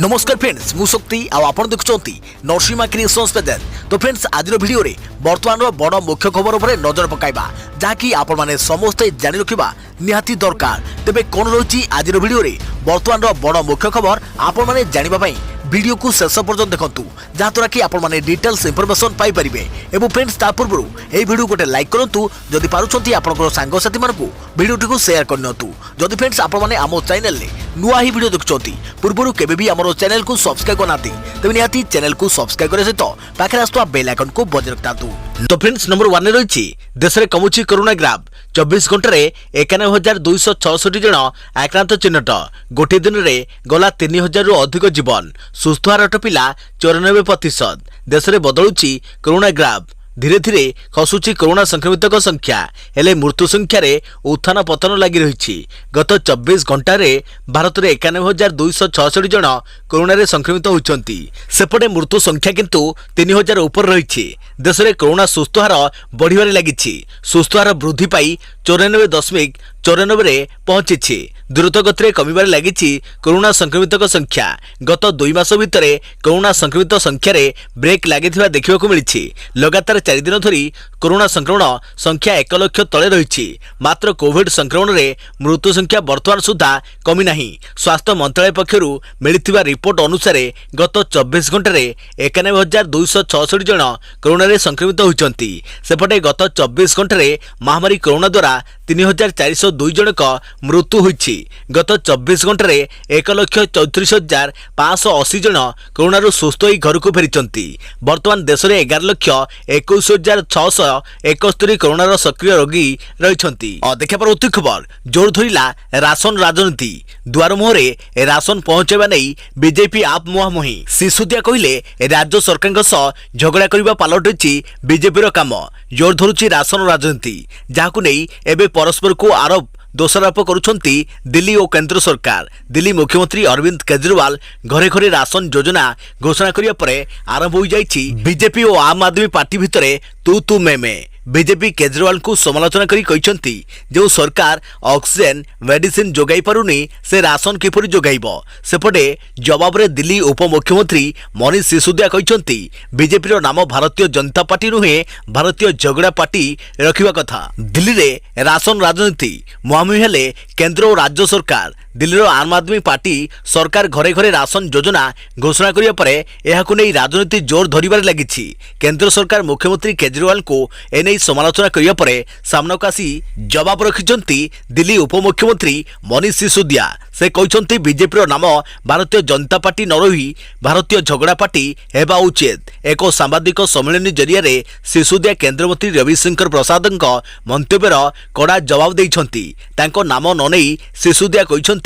नमस्कार फ्रेंड्स मु शक्ति आपण देखुंती नरसिंहा क्रिएशंस पेज। तो फ्रेंड्स आज वीडियो रे वर्तमान बड़ मुख्य खबर उपर नजर पकाइबा जहाँकि आपण माने समस्ते जानि रखिबा निहाती दरकार। तेबे कोन रही आज वीडियो रे वर्तमान बड़ मुख्य खबर आपण माने जानिबा पई वीडियो को शेष पर्यंत देखंतु जहाँद्वारा कि आपण माने डिटेल्स इंफॉर्मेशन पाई परिबे। एवं फ्रेंड्स ता पूर्व ए वीडियो गोटे लाइक करंतु जदि पारुछंती आपनकर सांग साथी मानकु वीडियो को शेयर करनतु। जदि फ्रेंड्स आपण माने आमो चैनल ले नुआ ही वीडियो देखुछंती पूर्वरु केबे भी हमरो चैनल को सब्सक्राइब करनाती तबे निहाती चैनल को सब्सक्राइब करे सहित पाखे आस्तुवा बेल आइकन को बजाय रखतातु। तो फ्रेंड्स नंबर 1 रे रहिछि देश रे कमुछि कोरोना ग्राफ 24 घंटा रे 91266 जन आक्रांत चिन्हट। गोटे दिन रे गला 3000 रु अधिक जीवन सुस्थ हार टपिला 94%। देश रे बदलुछि कोरोना ग्राफ धीरे धीरे खसुची कोरोना संक्रमित संख्या हेले मृत्यु संख्या रे उत्थान पतन लगी रही। गत 24 घंटा रे भारत रे 91266 जन कोरोना रे संक्रमित होइछंती। सेपटे मृत्यु संख्या किंतु 3000 ऊपर रही। देश रे कोरोना सुस्थ हार बढ़िबारे लागिछि। सुस्थ हार वृद्धि पाई 94.94 रे पहुंची। द्रुत गति कमिबारे लागिछि कोरोना संक्रमित संख्या। गत 2 मास भितरे कोरोना संक्रमित संख्या रे ब्रेक लागिथिबा देखिबाकू मिलिछि। लगातार 4 दिन धरी कोरोना संक्रमण संख्या 1 लाख तले रही। मात्र कोविड संक्रमण रे मृत्यु संख्या वर्तमान सुधा कमी नहीं। स्वास्थ्य मंत्रालय पक्षरु मिलिथिबा रिपोर्ट अनुसार गत 24 घंटा रे 91266 जन कोरोना रे संक्रमित होइछंती। सेपटे गत 24 घंटा रे महामारी कोरोना द्वारा 3402 जनक मृत्यु होइछि। गत 24 घंटा रे 1,34,580 जन कोरोना रू सुस्थ होई घर को फेरिचंती। वर्तमान देश रे 11,21,671 कोरोना सक्रिय रोगी रहिछंती। देखा पर उठी खबर जोर धरिला राशन राजनीति। द्वार मुहरे राशन पहुंचाइबा नै बीजेपी आप मुहामुही। सिसोदिया कहिले राज्य सरकार सह झगड़ा करबा पालटिछि बीजेपी रो काम। जोर धरुछि राशन राजनीति जाहाकु नै एबे परस्पर को आरोप दोषारोप करुछंती दिल्ली और केंद्र सरकार। दिल्ली मुख्यमंत्री अरविंद केजरीवाल घरे घरे राशन योजना घोषणा करिया परे आरंभ हो जाइछि बीजेपी और आम आदमी पार्टी भितरे तू मैं। बीजेपी केजरीवाल को समालोचना करी कहिसंती जो सरकार ऑक्सीजन मेडिसिन जोगाई पारुनी से राशन किपरि जोगाइबो। सेपटे जवाब रे दिल्ली उप मुख्यमंत्री मनीष सिसोदिया कहिसंती बीजेपी रो नाम भारतीय जनता पार्टी नुहे भारतीय झगड़ा पार्टी रखिबा कथा। दिल्ली रे राशन राजनीति मुहामुही हेले केंद्र और राज्य सरकार। दिल्ली रो आम आदमी पार्टी सरकार घरे घरे राशन योजना घोषणा करिया परे एहाकु नै राजनीति जोर धरिबार लागिछि। केंद्र सरकार मुख्यमंत्री केजरीवाल को एनै समालोचना करिया परे सामनाक आसी जवाब रखिछंती दिल्ली उपमुख्यमंत्री मनीष सिसोदिया। से कहते बीजेपी रो नाम भारतीय जनता पार्टी न रही भारतीय झगड़ा पार्टी हेबा उचित। एक सांबादिक सम्मेलन जरिया रे सिसोदिया केंद्रमंत्री रविशंकर प्रसाद मंतव्यर कड़ा जवाब देइछंती। तांको नाम न नै सिसोदिया कहते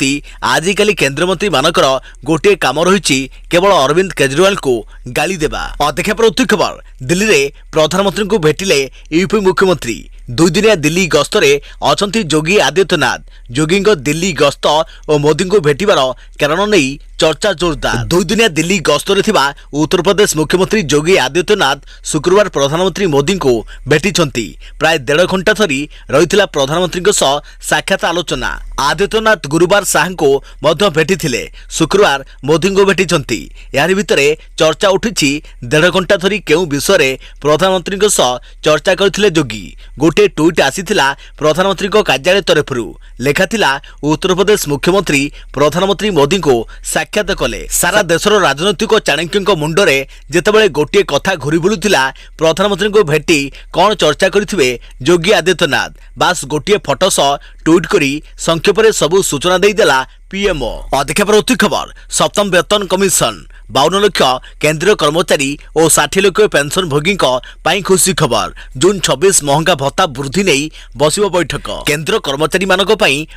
आजिकाली केंद्रमंत्री मानकर गोटे काम रही केवल अरविंद केजरीवाल को गाली देबा। देखा पर उठी खबर दिल्ली रे प्रधानमंत्री को भेटिले यूपी मुख्यमंत्री। 2 दिनिया दिल्ली गस्त रे अछंती योगी आदित्यनाथ। योगी दिल्ली गस्त और मोदी को भेटिबार कारण नहीं चर्चा जोरदार। 2 दिनिया दिल्ली गस्त रे थिबा उत्तर प्रदेश मुख्यमंत्री योगी आदित्यनाथ शुक्रवार प्रधानमंत्री मोदी को भेटिछंती। प्राय 1.5 घंटा धरी रहिथिला प्रधानमंत्री को सह साक्षात आलोचना। आदित्यनाथ गुरुवार शाह को मध्य भेटिथिले। शुक्रवार मोदी को भेटिछंती। यारि भितरे चर्चा उठिछि 1.5 घंटा धरी केउ विषय रे प्रधानमंत्री को सह चर्चा करथिले योगी। गोटे ट्वीट आसीथिला प्रधानमंत्री को कार्यालय तरफरु लेखाथिला उत्तर प्रदेश मुख्यमंत्री प्रधानमंत्री मोदी को साक्षात कले। सारा देशर राजनैतिक चाणक्य मुंडरे जेतेबेले गोटे कथा घुरी बुलुथिला प्रधानमंत्री को भेटी कौन चर्चा करिथिबे योगी आदित्यनाथ बास गोटे फोटो सह ट्वीट करी संक्षेप सबू सूचना देदेला पीएमओ। देखा पर उठी खबर सप्तम वेतन कमिशन 52 लाख केंद्रीय कर्मचारी और 60 लाख पेंशन भोगी खुशी खबर। जून 26 महंगा भत्ता वृद्धि नहीं बसिबो बैठक। केंद्र कर्मचारी मानक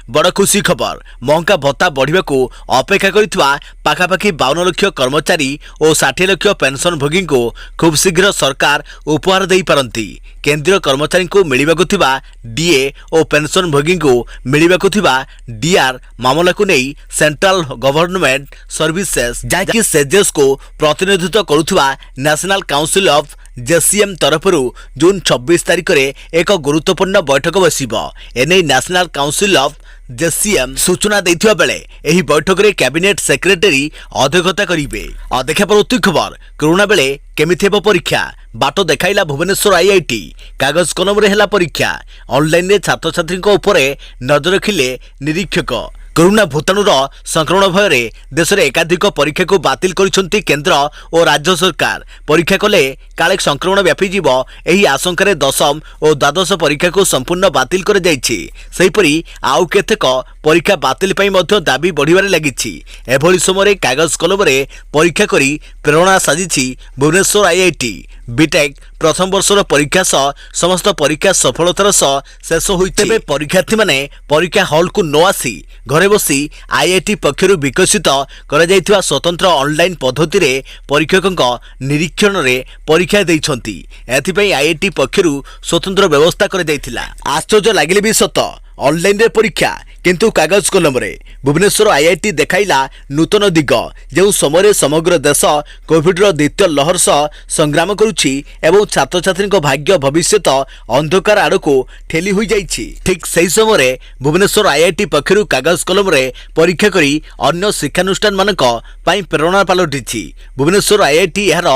बड़ खुशी खबर। महंगा भत्ता बढ़िबा को अपेक्षा करितवा पाखापाखि 52 लाख कर्मचारी और 60 लाख पेंशन भोगी को खूब शीघ्र सरकार उपहार दे पारंती। केंद्रीय कर्मचारी को मिलिबाकु थिबा डीए और पेंशन भोगी को मिलिबाकु थिबा डीआर मामला को नहीं सेंट्रल गवर्नमेंट सर्विसेज जहाँकि सेजेस को प्रतिनिधित्व करुवा नेशनल काउंसिल ऑफ जेसीएम तरफରୁ जून 26 तारिख में एक गुरुत्वपूर्ण बैठक बसिब। एने नेशनल काउंसिल ऑफ जेसीएम सूचना देथिबा बेले एही बैठक रे कैबिनेट सेक्रेटरी अध्यक्षता करिवे। देखा पर उत्तरी खबर कोरोना बेले केमिथि हेबो परीक्षा बाट देखाइला भुवनेश्वर आईआईटी कागज कलम रे हेला परीक्षा ऑनलाइन रे छात्र छात्री को ऊपर नजर रखिले निरीक्षक। कोरोना भूताणुर संक्रमण भय देश में एकाधिक परीक्षा को बातिल करिसेंती केंद्र और राज्य सरकार। परीक्षा कले काले संक्रमण व्यापीजीव एही आशंकार दशम और द्वादश परीक्षा को संपूर्ण बातिल कर जाइछि। सेहिपरि आउ केतेक परीक्षा बातिल पई मध्य दाबी बढ़िबारे लागिछि। एभली समय कागज कलम रे परीक्षा करी प्रेरणा साजिछि भुवनेश्वर आईआईटी। बीटेक प्रथम वर्षर परीक्षा सह समस्त परीक्षा सफलतार सह शेष होइते तेबे परीक्षार्थी माने परीक्षा हॉल को न आसी घरे बसी आईआईटी पक्षरु विकसित करा जायथिबा स्वतंत्र ऑनलाइन पद्धति रे परीक्षकक निरीक्षण रे परीक्षा दैछंती। एथिपई आईआईटी पक्षरु स्वतंत्र व्यवस्था करा जायथिला। आश्चर्य लागिले भी सत ऑनलाइन रे परीक्षा किंतु कागज कलम रे भुवनेश्वर आईआईटी देखाइला नूतन दिग। जो समय समग्र देश कोविड द्वितीय लहर सह संग्राम करुछि एवं छात्र छात्री भाग्य भविष्यत अंधकार आड़ को ठेली हुई जाइछि। ठीक सही समय भुवनेश्वर आईआईटी पक्षरु कागज कलम रे परीक्षा करी अन्य शिक्षानुष्ठान मानक पई प्रेरणा पालटिछि। भुवनेश्वर आईआईटी यार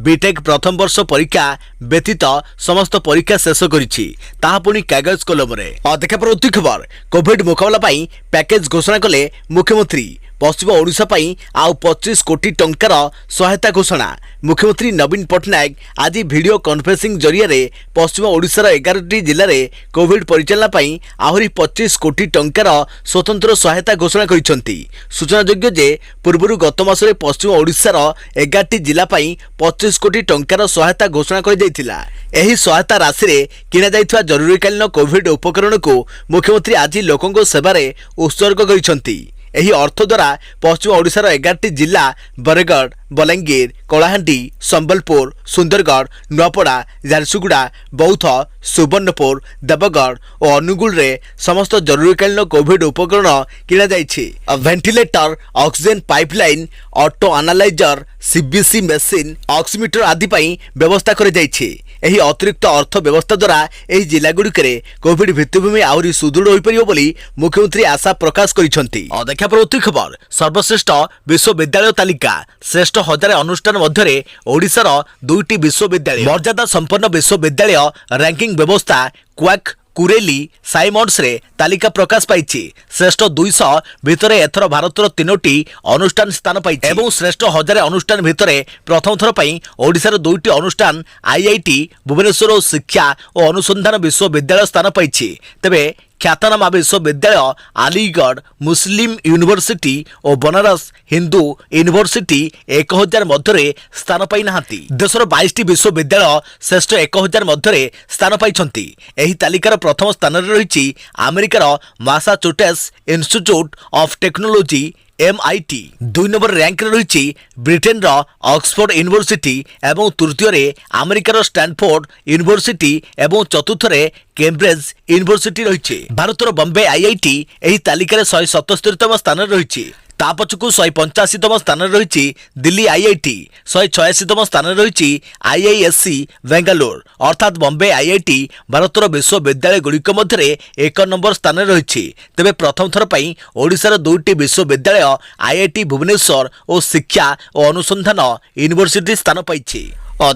बीटेक प्रथम वर्ष परीक्षा व्यतीत समस्त परीक्षा शेष करिछि ताहा पुनी कागज कलम रे। देखा पर उत्तरी खबर कोविड मुकाबला पाई पैकेज घोषणा कले मुख्यमंत्री। पश्चिम ओडिशा पाई आउ 25 कोटी टंकार सहायता घोषणा। मुख्यमंत्री नवीन पट्टनायक आज वीडियो कॉन्फ्रेंसिंग जरिया रे पश्चिम ओडिशार 11टी जिले में कोविड परिचालना पाई आहुरी 25 कोटी टंकार स्वतंत्र सहायता घोषणा करिसेंती। सूचनायोग्य जे पूर्व गत मासरे पश्चिम ओडिशार 11टी जिला पाई 25 कोटी टंकार सहायता घोषणा कर जायथिला। एही सहायता राशि रे किना जायथिबा जरूरीकालीन कोविड उपकरण को मुख्यमंत्री आज लोकंको सेवारे उत्सर्ग करिसेंती। एही अर्थ द्वारा पश्चिम ओडिशार 11टी जिला बरगढ़, बलांगीर, कलाहांडी, संबलपुर, सुंदरगढ़, नुआपड़ा, झारसुगुड़ा, बौद्ध, सुवर्णपुर, देवगढ़ और अनुगुल रे समस्त जरूरीकालीन कोविड उपकरण किना जाइछि। Ventilator, oxygen pipeline, auto analyser, CBC machine, oximeter आदि पई व्यवस्था कर जाइछि। एही अतिरिक्त अर्थ व्यवस्था द्वारा एही जिला गुड़िकरे कोविड भित्तिभूमि आहुरी सुदृढ़ होई परियो बोली मुख्यमंत्री आशा प्रकाश करिसेंती। देखा पर उत्तरी खबर सर्वश्रेष्ठ विश्वविद्यालय तालिका श्रेष्ठ 1000 अनुष्ठान मध्य ओडिशार 2टी विश्वविद्यालय मर्यादा संपन्न विश्वविद्यालय रैंकिंग व्यवस्था क्वाक कुरेली साइमंड्स रे तालिका प्रकाश पाइछि। श्रेष्ठ 200 भितर एथर भारतर 3टी अनुष्ठान स्थान पाइछि एवं श्रेष्ठ 1000 अनुष्ठान भितर प्रथम थर पई ओडिशार 2टी अनुष्ठान आईआईटी भुवनेश्वर और शिक्षा और अनुसंधान विश्वविद्यालय स्थान पाइछि। तेबे ख्यातनामा विश्वविद्यालय अलीगढ़ मुस्लिम यूनिवर्सिटी और बनारस हिंदू यूनिवर्सिटी 1000 मध्य स्थान पाई नाहांती। देशर 22टी विश्वविद्यालय श्रेष्ठ 1000 मध्य स्थान पाइछंती। एही तालिकार प्रथम स्थान रे रहिछि अमेरिकार Massachusetts Institute of Technology MIT। 2 number rank रे रहिछि ब्रिटेन रो ऑक्सफोर्ड यूनिवर्सिटी एवं तृतीय रे अमेरिकार स्टैनफोर्ड यूनिवर्सिटी एवं चतुर्थ रे कैम्ब्रिज यूनिवर्सिटी रहिछि। भारतर बॉम्बे आईआईटी एही तालिकार 177तम स्थान रे रहिछि। ता पछकु 185तम स्थान रही दिल्ली आईआईटी, 186तम स्थान रही आईआईएससी बेंगालुरु अर्थात बॉम्बे आईआईटी भारतर विश्वविद्यालय गुड़िक मध्य 1 नंबर स्थान रही। तेबे प्रथम थर पई ओडिशार 2टी विश्वविद्यालय आईआईटी भुवनेश्वर और शिक्षा और अनुसंधान यूनिवर्सिटी स्थान पाइछि।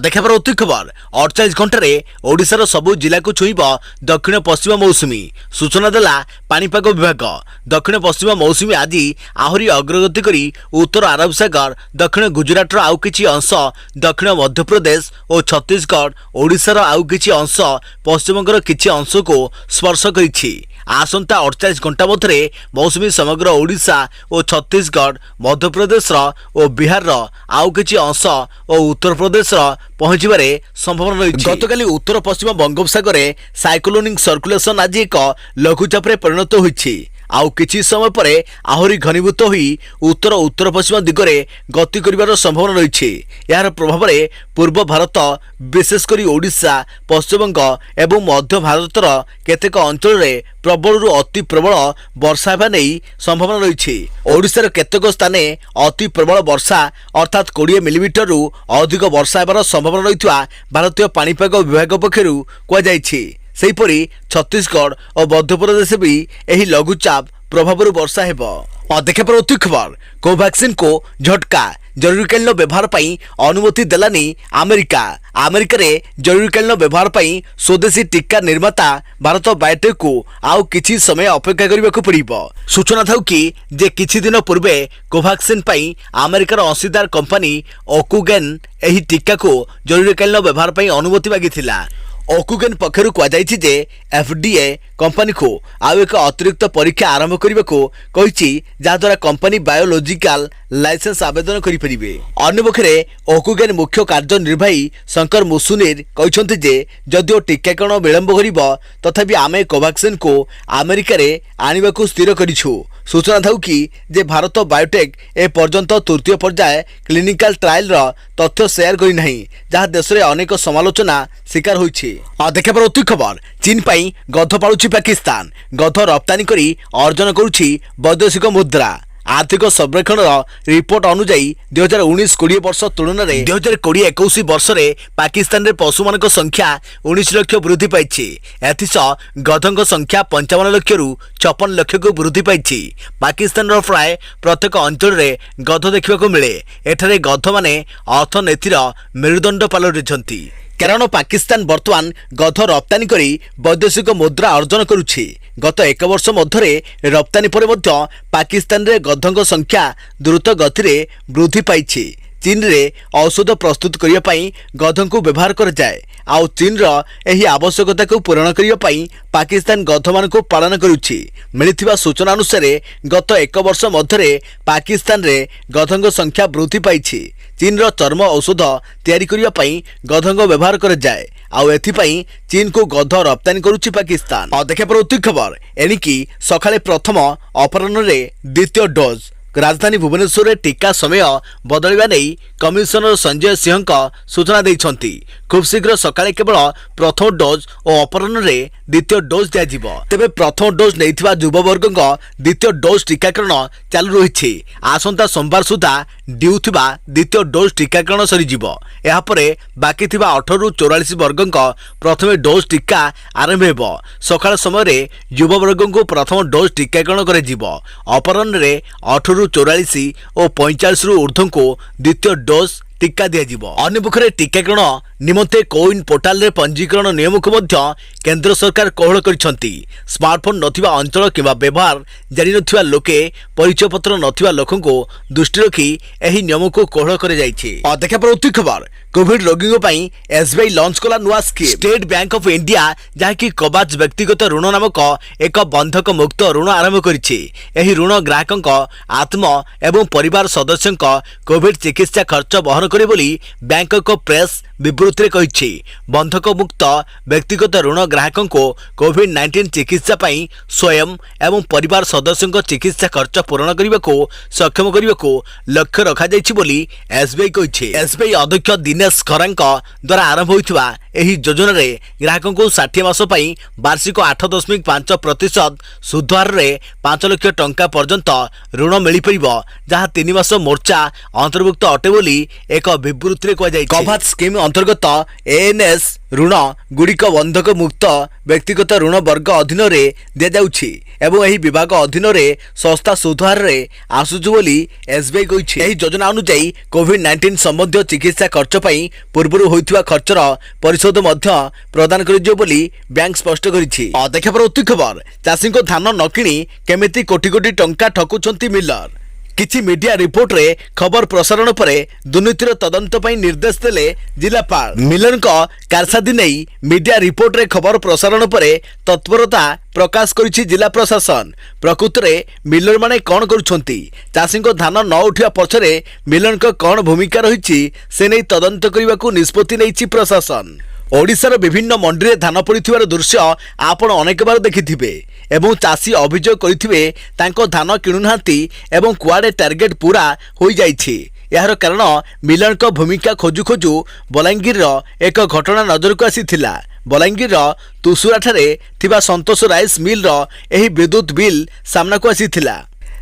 देखा पर उत्तरी खबर 48 घंटे ओडिशार सबु जिला को छुईब दक्षिण पश्चिम मौसुमी। सूचना देला पाणीपाग विभाग। दक्षिण पश्चिम मौसुमी आज आहुरी अग्रगति करी उत्तर अरब सागर दक्षिण गुजरात आउ किछि अंश दक्षिण मध्यप्रदेश और छत्तीसगढ़ ओडिशार आउ किछि अंश पश्चिमबंगर किछि अंश को स्पर्श करिछि। आसंता 48 घंटा मध्य मौसुमी समग्र ओडिशा और छत्तीसगढ़ मध्यप्रदेश और बिहार आउ किछि अंश और उत्तर प्रदेश पहुंचबारे संभावना रही। गतकाली उत्तर पश्चिम बंगोपसागर साइक्लोनिक सर्कुलेशन आज एक लघुचाप परिणत होइछि। आउ किछि समय परे आहुरी घनीभूत होई उत्तर उत्तर पश्चिम दिगरे गति करिवार संभावना रहिछि। यार प्रभाव रे पूर्व भारत विशेषकर ओडिशा पश्चिमबंग एवं मध्य भारतर केतेक अंचल रे प्रबल अति प्रबल वर्षा हेबा नै संभावना रहिछि। ओडिशार केतेक स्थाने अति प्रबल वर्षा अर्थात 20 मिलीमीटर रु अधिक वर्षा हेबार संभावना रहितवा भारतीय पाणीपाग विभाग पक्षरु कुआ जायछि। सेहीपरि छत्तीसगढ़ और मध्य प्रदेश भी एही लघुचाप प्रभाव वर्षा हेब। देखा पर अति खबर कोवैक्सीन को झटका जरूरीकालीन व्यवहार पाई अनुमति देलानी अमेरिका। अमेरिका रे जरूरीकालीन व्यवहार पाई स्वदेशी टीका निर्माता भारत बायोटेक को आउ किछि समय अपेक्षा करबाक पड़िबो। सूचना थाउ कि जे किछि दिन पूर्वे कोवैक्सीन पाई अमेरिकार अंशीदार कंपनी ओकुगेन एही टीका को जरूरीकालीन व्यवहार पाई अनुमति मागिथिला। ओकुगेन पक्षरु कुआ जायछि जे एफडीए कंपनी को आउ एक अतिरिक्त परीक्षा आरंभ करने को कहिछि जहाद्वारा कंपनी बायोलॉजिकल लाइसेंस आवेदन करि परिबे। अन्य पक्षरे ओकुगेन मुख्य कार्यनिर्वाही शंकर मुसुनिर कहिसंति जे जदिओ टीकाकरण विलंब करिबो तथापि आमे कोवैक्सीन को अमेरिका रे आनिबाकू स्थिर करिछु। सूचना थाउ कि जे भारत बायोटेक ए पर्यंत तृतीय पर्याय क्लिनिकल ट्रायल रो तथ्य शेयर करि नाही जहा देश रे अनेक समालोचना शिकार होइछि। देखा पर अति खबर चीन पाई गध पालुछि पाकिस्तान। गध रप्तानी करी अर्जन करुछि वैदेशिक मुद्रा। आर्थिक सर्वेक्षण रिपोर्ट अनुजाई 2019-20 वर्ष तुलन में 2020-21 वर्ष में पाकिस्तान रे पशु मान संख्या 19 लाख वृद्धि पाई। एथिसह गधों संख्या 55 लाख रु 56 लाख को वृद्धि पाई। पाकिस्तान प्राय प्रत्येक अंचल में गध देखा मिले। एठारे गध माने अर्थनीतिर मेरुदंड पालटिछंती कारण पाकिस्तान बर्तमान गध रप्तानी करी वैदेशिक मुद्रा अर्जन करुछि। गत एक वर्ष मध्य रप्तानी पर मध्य पाकिस्तान रे गधों संख्या द्रुत गति रे वृद्धि पाई। चीन रे औषध प्रस्तुत करिया पई गधों को व्यवहार कर जाए। आउ चीन रो एही आवश्यकता को पूर्ण करिया पई पाकिस्तान गध मान को पालन करुछि। मिलिथिबा सूचना अनुसार गत एक वर्ष मध्य पाकिस्तान रे गधों संख्या वृद्धि पाई। चीन रो चर्म औषध तैयारी करिया पई गधों को व्यवहार कर जाए। आउ एथिपाई चीन को गध रप्तानी करुछि पाकिस्तान। देखा पर अति खबर एनिकी सकाळे प्रथम अपराह्न रे द्वितीय डोज। राजधानी भुवनेश्वर रे टीका समय बदलवा नहीं कमिशनर संजय सिंह सूचना देइछंती। खूब शीघ्र सकाळे केवल प्रथम डोज और अपराह्न रे द्वितीय डोज दिया। तेबे प्रथम डोज नैथिबा युववर्ग द्वितीय डोज टीकाकरण चालू रही। आसंता सोमवार सुधा ड्यू थिबा द्वितीय डोज टीकाकरण सरीजिबो। एहा परे बाकी थिबा 18 रु 44 वर्ग प्रथम डोज टीका आरंभ हेबो। सकाळ समय रे युववर्ग को प्रथम डोज टीकाकरण करे जिवो। अपराह्न रे 18 रु 44 और 45 रु ऊर्ध्व को द्वितीय डोज टीका दिया। अन्य पक्षरे टीकाकरण निमंते कोविन पोर्टाल रे पंजीकरण नियम को मध्य केंद्र सरकार कोहल करिसंती। स्मार्टफोन नथिबा अंचल किबा व्यवहार जानि नथिबा लोके परिचय पत्र नथिबा लोकन को दृष्टि रखी एही नियम को कोहल करे जाइछि। देखा पर अति खबर कोविड रोगी पई एसबीआई लॉन्च कला नुआ scheme. State bank of India जहाँकि कवच व्यक्तिगत ऋण नामक एक बंधक मुक्त ऋण आरंभ करिछि। एही ऋण ग्राहकक आत्म एवं परिवार सदस्यक कोविड चिकित्सा खर्च बहन करे बोली बैंक को प्रेस विवृत्ति कहिछि। बंधक मुक्त व्यक्तिगत ऋण ग्राहकों को कोविड-19 चिकित्सा पाई स्वयं एवं परिवार सदस्यों चिकित्सा खर्च पूरण करने को सक्षम करने को लक्ष्य रखा जाइछि बोली एसबीआई कहिछि। एसबीआई अध्यक्ष दिनेश खरांक द्वारा आरंभ होइथिबा एही योजना रे ग्राहकों को 60 मास पाई वार्षिक 8.5% सुध हार रे 5 लाख टंका पर्यंत ऋण मिल परिबो, जहां 3 मास मोर्चा अंतर्भुक्त अटे बोली एक विवृत्ति रे कह जाइछि। कवच स्कीम अंतर्गत एएनएस ऋण गुड़िक बंधक मुक्त व्यक्तिगत ऋण वर्ग अधीन रे दिया जाउछि एवं एही विभाग अधीन रे सस्ता सुध हार रे आसुछु बोली एसबीआई कहिछि। एही योजना अनुसार कोविड-19 संबंधी चिकित्सा खर्च पाई पूर्वरु होइथिबा खर्चर परिशोध मध्य प्रदान करिजो बोली बैंक स्पष्ट करिछि। देखा पर अति खबर चाषी को धान न किणी केमिति कोटी कोटी टंका ठकुछंती मिलर। किछि मीडिया रिपोर्ट रे खबर प्रसारण परे दुर्नीतिर तदंत पई निर्देश देले जिलापाल। मिलन को कारसादी नहीं मीडिया रिपोर्ट रे खबर प्रसारण परे तत्परता प्रकाश करिछि जिला प्रशासन। प्रकृत रे मिलर माने कोन करूछंती, चाषी को धान न उठिया पछरे मिलन को कोन भूमिका रहिछि से नै तदंत करिबाकू निष्पत्ति नैछि प्रशासन। ओडिशार विभिन्न मंडी में धान पड़िथिबार दृश्य आपण अनेक बार देखिथिबे एवं चाषी अभियोग करिथिबे तांको धान किणुनाहांती एवं कुआडे टार्गेट पूरा होई जाइछि। यार कारण मिलर को भूमिका खोजु खोजु बलांगीर एक घटना नजर को आसीथिला। बलांगीर तुसुरा ठारे थिबा संतोष राइस मिल एही विद्युत बिल सामना को आसीथिला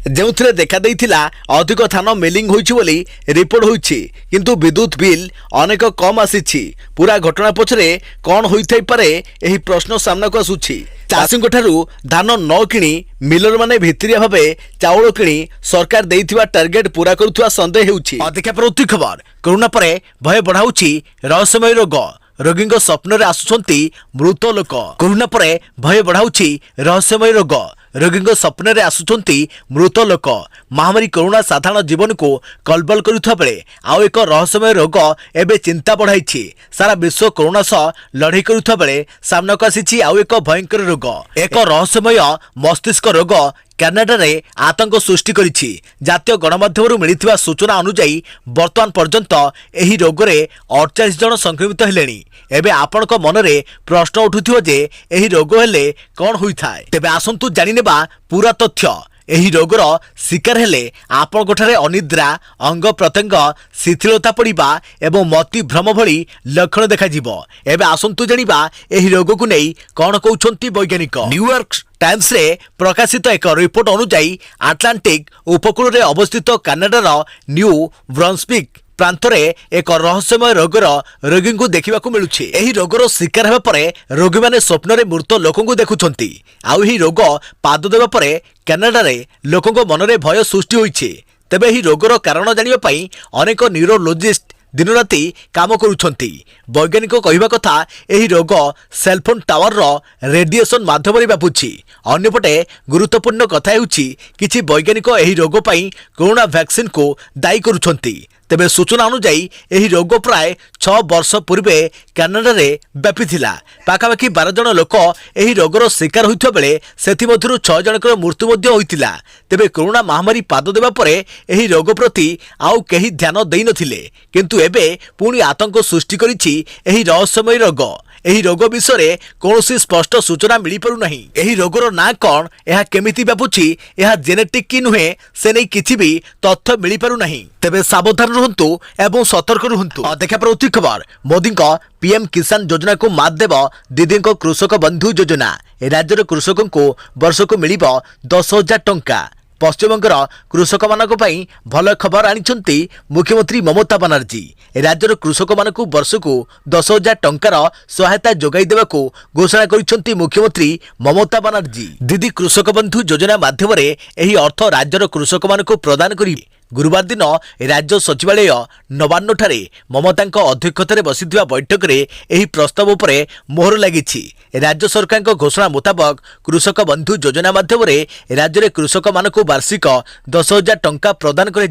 जो देखा देइथिला अधिक धान मिलिंग होइछि बोली रिपोर्ट होइछि किंतु विद्युत बिल अनेक कम आसीछि। पूरा घटना पछरे कोन होइथाइ पारे एही प्रश्न सामना को आसुछि। चाषींक ठारू धान न किणी मिलर माने भित्रिया भाबे चाउल किणी सरकार देइथिबा टार्गेट पूरा करुथुवा संदेह हेउछि। अधिका प्रति खबर कोरोना परे भय बढ़ाउछि रहस्यमय रोग रोगी स्वप्न रे आसुछंती मृत लोक। कोरोना परे भय बढ़ाउछि रहस्यमय रोग रोगी स्वप्न रे आसुछंती मृत लोक। महामारी कोरोना साधारण जीवन को कलबल करुवा बेले आउ एक रहस्यमय रोग एबे चिंता बढ़ाई। सारा विश्व कोरोना सह लड़ाई करुवा बेले सामना को आसी आउ एक भयंकर रोग एक रहस्यमय मस्तिष्क रोग कानाडा रे आतंक सृष्टि करिछि। जातीय गणमाध्यम मिलिथिबा सूचना अनुसार वर्तमान पर्यंत एही रोग रे 48 जन संक्रमित हेलेनी। एबे आपनक मनरे प्रश्न उठुथिबो जे एही रोग हेले कोन होइथाय। तेबे आसंतु जानि नेबा पूरा तथ्य। एही रोगर शिकार हेले आपन ठारे अनिद्रा अंग प्रत्यंग शिथिलता पड़िबा एवं मति भ्रम भली लक्षण देखा जिवो। एबे आसंतु जानिबा एही रोग को नै कोन कहउछंती वैज्ञानिक। न्यूयॉर्क टाइम्स रे प्रकाशित एक रिपोर्ट अनुसार आटलांटिक उपकूल रे अवस्थित कानाडार न्यू ब्रन्सविक प्रांतरे एक रहस्यमय रोगर रोगी को देखा मिलुछि। एही रोगर शिकार हेबा परे रोगी माने स्वप्न रे मृत लोकन को देखुछंती। आउ एही रोग पाद देबा परे कानाडा रे लोकन को मन रे भय सृष्टि होइछि। तबे एही रोगर कारण जानिबा पई अनेक न्यूरोलॉजिस्ट दिन राति काम करुछंती। वैज्ञानिक कहवा कथा एही रोग सेलफोन टावर रेडिएशन माध्यम रे व्यापुछि। अन्यपटे गुरुत्वपूर्ण कथा हेउछि किछि वैज्ञानिक एही रोग पई कोरोना वैक्सीन को दायी करुछंती। तेबे सूचना अनुसार एही रोग प्राय 6 वर्ष पूर्वे कानाडा रे व्यापीथिला। पाखापाखि 12 जन लोक एही रोगर शिकार होइथिबा बेले सेथिमध्यरु 6 जनकर मृत्यु मध्य होइथिला। तेबे कोरोना महामारी पाद देबा परे एही रोग प्रति आउ केही ध्यान देइ नथिले किंतु एबे पुणी आतंक सृष्टि करिछि एही रहस्यमय रोग। एही रोग विषय कौनसी स्पष्ट सूचना मिल पारु नहीं। एही रोगर ना कौन यह केमिति व्यापुछि यह जेनेटिक कि नुहे से नहीं किछि भी तथ्य मिल पारु नहीं। तेबे सावधान रहंतु एवं सतर्क रहंतु। देखा प्रति खबर मोदी पीएम किसान योजना को मात देव दीदी कृषक बंधु योजना। राज्यर कृषकों को वर्ष को मिल 10,000 टंका। पश्चिमबंगर कृषक मानक पई भल खबर आनिछंती मुख्यमंत्री ममता बनर्जी। राज्यर कृषक मानक वर्ष को 10,000 टंकार सहायता जोगाई देवाको घोषणा करिछंती मुख्यमंत्री ममता बनर्जी। दीदी कृषक बंधु योजना माध्यम रे एही अर्थ राज्यर कृषक मानक प्रदान करी। गुरुवार दिन राज्य सचिवालय नवान्न ठारे ममता अध्यक्षतार बसिथिबा बैठक रे एही प्रस्ताव पर मोहर लागिछि। राज्य सरकार घोषणा मुताबक कृषक बंधु योजना माध्यम रे राज्य में कृषक मानक वार्षिक 10,000 टंका प्रदान कर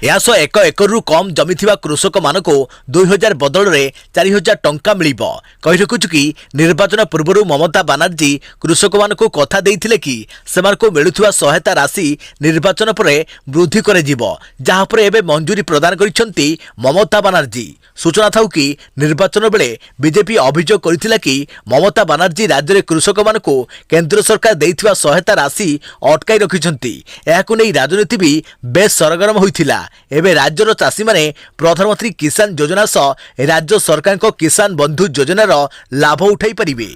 यास 1 एकरु कम जमी थिबा कृषक मानक 2,000 बदल रे 4,000 टंका मिलिबो। कहि रखुछु कि निर्वाचन पूर्व ममता बनर्जी कृषक मानक कथा देइथिले कि सेमानकु मिलुथिबा सहायता राशि निर्वाचन पर वृद्धि करे जिवो, जहाँ पर एबे मंजूरी प्रदान करिसेंती ममता बनर्जी। सूचना थाउ कि निर्वाचन बेले बीजेपी अभियोग करिथिला कि ममता बनर्जी राज्य में कृषक मानक केंद्र सरकार देइथिबा सहायता राशि अटकाई रखिसेंती। एहाकु नै राजनीति भी बेस सरगरम होइथिला। एबे राज्यर चाषी माने प्रधानमंत्री किसान योजना सह राज्य सरकार को किसान बंधु योजनार लाभ उठाई परिबे।